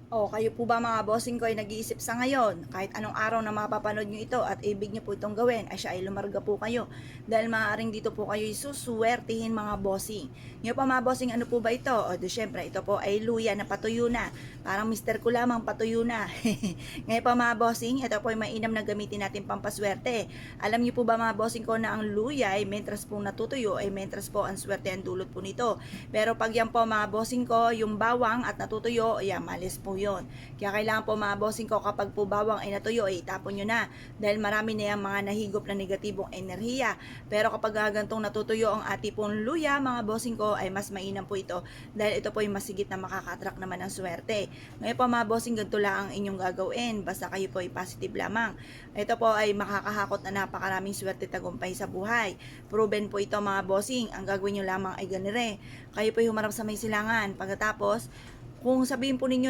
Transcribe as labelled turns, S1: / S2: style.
S1: O kayo po ba mga bossing ko ay nag-iisip sa ngayon, kahit anong araw na mapapanood nyo ito at ibig nyo po itong gawin, ay siya ay lumarga po kayo. Dahil maaaring dito po kayo suswertihin mga bossing. Ngayon pa mga bossing, ano po ba ito? O di syempre, ito po ay luya na patuyo na. Parang mister ko lamang patuyo na. Ngayon pa mga bossing, ito po ay mainam na gamitin natin pampaswerte. Alam niyo po ba mga bossing ko na ang luya ay mentras po natutuyo, ay mentras po ang swerte ang dulot po nito. Pero pag yan po mga bossing ko, yung bawang at natutuyo, ayan, malis po yun. Kaya kailangan po mga bossing ko kapag po bawang ay natuyo, ay itapon nyo na. Dahil marami na yung mga nahigop na negatibong enerhiya. Pero kapag gantong natutuyo ang ati pong luya, mga bossing ko, ay mas mainam po ito. Dahil ito po ay masigit na makaka-attract naman ng swerte. Ngayon po mga bossing, ganito lang ang inyong gagawin. Basta kayo po ay positive lamang. Ito po ay makakahakot na napakaraming swerte tagumpay sa buhay. Proven po ito mga bossing. Ang gagawin nyo lamang ay ganire. Kayo po ay humarap sa may silangan. Pagkatapos, kung sabihin po ninyo